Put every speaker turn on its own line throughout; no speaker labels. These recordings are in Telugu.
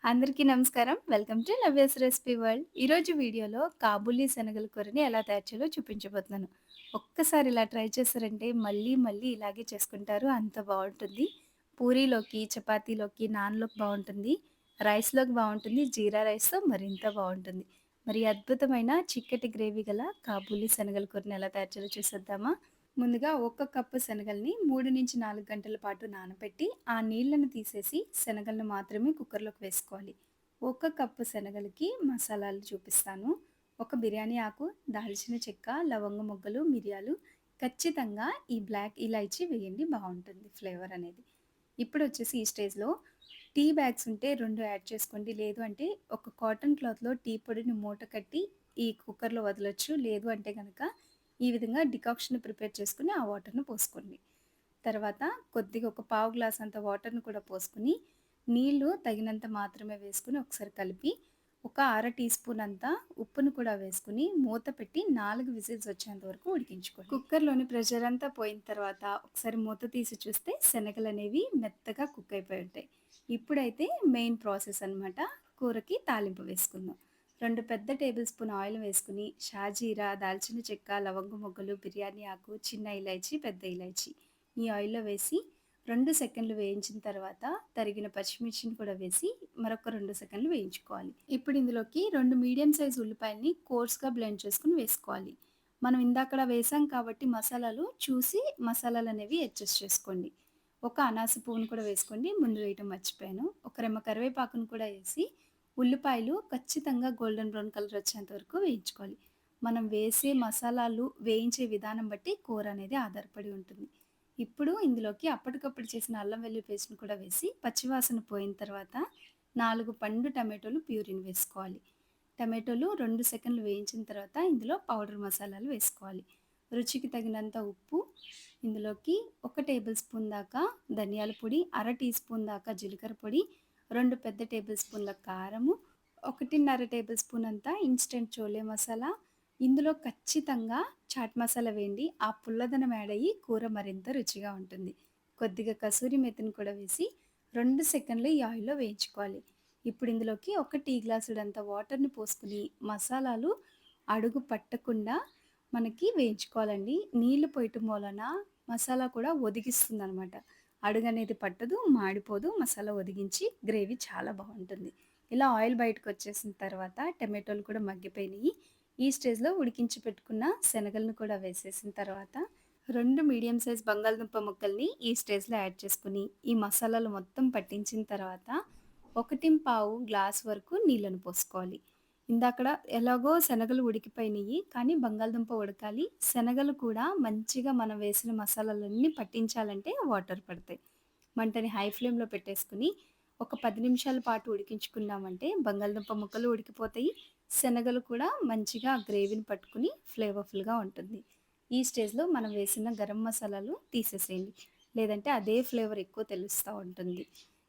అందరికీ నమస్కారం. Welcome to Navya's recipe world. ఈరోజు వీడియోలో కాబూలీ శనగల కూరని ఎలా తయారు చేయాలో చూపించబోతున్నాను. ఒక్కసారి ఇలా ట్రై చేశారంటే మళ్ళీ మళ్ళీ ఇలాగే చేసుకుంటారు. అంత బావుంటుంది. పూరీలోకి, చపాతీలోకి, నాన్‌లోకి బావుంటుంది. రైస్‌లోకి బావుంటుంది. జీరా రైస్‌తో మరింత బావుంటుంది. మరి అద్భుతమైన చిక్కటి గ్రేవీ గల కాబూలీ శనగల కూరని ఎలా తయారు చేయాలో చూసేద్దామా? ముందుగా ఒక కప్పు శనగల్ని 3-4 గంటల పాటు నానబెట్టి ఆ నీళ్ళని తీసేసి శనగలను మాత్రమే కుక్కర్లోకి వేసుకోవాలి. ఒక కప్పు శనగలకి మసాలాలు చూపిస్తాను. ఒక బిర్యానీ ఆకు, దాల్చిన చెక్క, లవంగ మొగ్గలు, మిరియాలు, ఖచ్చితంగా ఈ బ్లాక్ ఇలాచీ వేయండి, బాగుంటుంది ఫ్లేవర్ అనేది. ఇప్పుడు వచ్చేసి ఈ స్టేజ్లో టీ బ్యాగ్స్ ఉంటే 2 యాడ్ చేసుకోండి. లేదు అంటే ఒక కాటన్ క్లాత్లో టీ పొడిని మూట కట్టి ఈ కుక్కర్లో వదలొచ్చు. లేదు అంటే కనుక ఈ విధంగా డికాక్షన్ ప్రిపేర్ చేసుకొని ఆ వాటర్‌ని పోసుకోండి. తర్వాత కొద్దిగా ఒక పావు గ్లాస్ అంత వాటర్‌ని కూడా పోసుకొని, నీళ్లు తగినంత మాత్రమే వేసుకొని ఒకసారి కలిపి, ఒక అర టీ స్పూన్ అంతా ఉప్పును కూడా వేసుకొని, మూత పెట్టి 4 విజిల్స్ వచ్చేంత వరకు ఉడికించుకోండి. కుక్కర్‌లోని ప్రెషర్ అంతా పోయిన తర్వాత ఒకసారి మూత తీసి చూస్తే శనగలనేవి మెత్తగా కుక్ అయిపోయి ఉంటాయి. ఇప్పుడైతే మెయిన్ ప్రాసెస్ అనమాట. కూరకి తాలింపు వేసుకుందాం. 2 పెద్ద టేబుల్ స్పూన్ ఆయిల్ వేసుకొని, షాజీరా, దాల్చిన చెక్క, లవంగ మొగ్గలు, బిర్యానీ ఆకు, చిన్న ఇలాచీ, పెద్ద ఇలాచీ ఈ ఆయిల్‌లో వేసి 2 సెకండ్లు వేయించిన తర్వాత తరిగిన పచ్చిమిర్చిని కూడా వేసి మరొక 2 సెకండ్లు వేయించుకోవాలి. ఇప్పుడు ఇందులోకి 2 మీడియం సైజ్ ఉల్లిపాయల్ని కోర్స్‌గా బ్లెండ్ చేసుకొని వేసుకోవాలి. మనం ఇందాకడ వేసాం కాబట్టి మసాలాలు చూసి మసాలాలనేవి అడ్జస్ట్ చేసుకోండి. ఒక అనాస పువ్వును కూడా వేసుకోండి. ముందు వేయటం మర్చిపోయాను. ఒక రెమ్మ కరివేపాకును కూడా ఏసి ఉల్లిపాయలు ఖచ్చితంగా గోల్డెన్ బ్రౌన్ కలర్ వచ్చేంత వరకు వేయించుకోవాలి. మనం వేసే మసాలాలు వేయించే విధానం బట్టి కూర అనేది ఆధారపడి ఉంటుంది. ఇప్పుడు ఇందులోకి అప్పటికప్పుడు చేసిన అల్లం వెల్లుల్లి పేస్ట్‌ని కూడా వేసి పచ్చివాసన పోయిన తర్వాత 4 పండు టమాటోలు ప్యూరీని వేసుకోవాలి. టమాటోలు 2 సెకన్లు వేయించిన తర్వాత ఇందులో పౌడర్ మసాలాలు వేసుకోవాలి. రుచికి తగినంత ఉప్పు, ఇందులోకి 1 టేబుల్ స్పూన్ దాకా ధనియాల పొడి, అర టీ స్పూన్ దాకా జీలకర్ర పొడి, 2 పెద్ద టేబుల్ స్పూన్ల కారము, 1:30 టేబుల్ స్పూన్ అంతా ఇన్‌స్టంట్ చోలే మసాలా. ఇందులో ఖచ్చితంగా చాట్ మసాలా వేయండి. ఆ పుల్లదనం యాడ్ అయ్యి కూర మరింత రుచిగా ఉంటుంది. కొద్దిగా కసూరి మేతిని కూడా వేసి 2 సెకన్లు ఈ ఆయిల్‌లో వేయించుకోవాలి. ఇప్పుడు ఇందులోకి ఒక టీ గ్లాసుడంత వాటర్‌ని పోసుకొని మసాలాలు అడుగు పట్టకుండా మనకి వేయించుకోవాలండి. నీళ్లు పోయటం వలన మసాలా కూడా ఒదిగిస్తుందనమాట. అడుగనేది పట్టదు, మాడిపోదు. మసాలా ఒదిగించి గ్రేవీ చాలా బావుంటుంది. ఇలా ఆయిల్ బయటకొచ్చేసిన తర్వాత టమాటోలు కూడా మగ్గిపోయినియి. ఈ స్టేజ్‌లో ఉడికించి పెట్టుకున్న శనగలను కూడా వేసేసిన తర్వాత 2 మీడియం సైజ్ బంగాళదుంప ముక్కల్ని ఈ స్టేజ్‌లో యాడ్ చేసుకొని, ఈ మసాలాలు మొత్తం పట్టించిన తర్వాత 1:15 గ్లాస్ వరకు నీళ్ళను పోసుకోవాలి. ఇందాకడ ఎలాగో శనగలు ఉడికిపోయినియి. కానీ బంగాళదుంప ఉడకాలి. శనగలు కూడా మంచిగా మనం వేసిన మసాలాలన్నీ పట్టించాలంటే వాటర్ పడతాయి. మంటని హై ఫ్లేమ్‌లో పెట్టేసుకొని, ఒక 10 నిమిషాల పాటు ఉడికించుకున్నామంటే బంగాళదుంప ముక్కలు ఉడికిపోతాయి. శనగలు కూడా మంచిగా ఆ గ్రేవీని పట్టుకొని ఫ్లేవర్‌ఫుల్‌గా ఉంటుంది. ఈ స్టేజ్‌లో మనం వేసిన గరం మసాలాలు తీసేసేయండి. లేదంటే అదే ఫ్లేవర్ ఎక్కువ తెలుస్తా ఉంటుంది.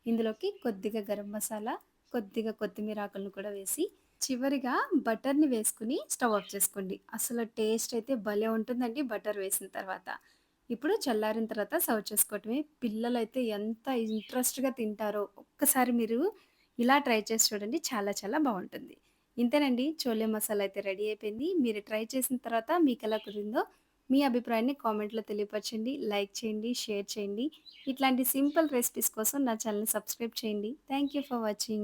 ఇందులోకి కొద్దిగా గరం మసాలా, కొద్దిగా కొత్తిమీర ఆకులను కూడా వేసి, చివరిగా బటర్‌ని వేసుకొని స్టవ్ ఆఫ్ చేసుకోండి. అసలు టేస్ట్ అయితే భలే ఉంటుందండి బటర్ వేసిన తర్వాత. ఇప్పుడు చల్లారిన తర్వాత సర్వ్ చేసుకోవటమే. పిల్లలైతే ఎంత ఇంట్రెస్ట్‌గా తింటారో ఒక్కసారి మీరు ఇలా ట్రై చేసి చూడండి. చాలా చాలా బావుంటుంది. ఇంతేనండి, చోలే మసాలా అయితే రెడీ అయిపోయింది. మీరు ట్రై చేసిన తర్వాత మీకెలా కుదిరిందో మీ అభిప్రాయాన్ని కామెంట్‌లో తెలియపరచండి. లైక్ చేయండి, షేర్ చేయండి. ఇట్లాంటి సింపుల్ రెసిపీస్ కోసం నా ఛానెల్‌ని సబ్స్క్రైబ్ చేయండి. Thank you for watching.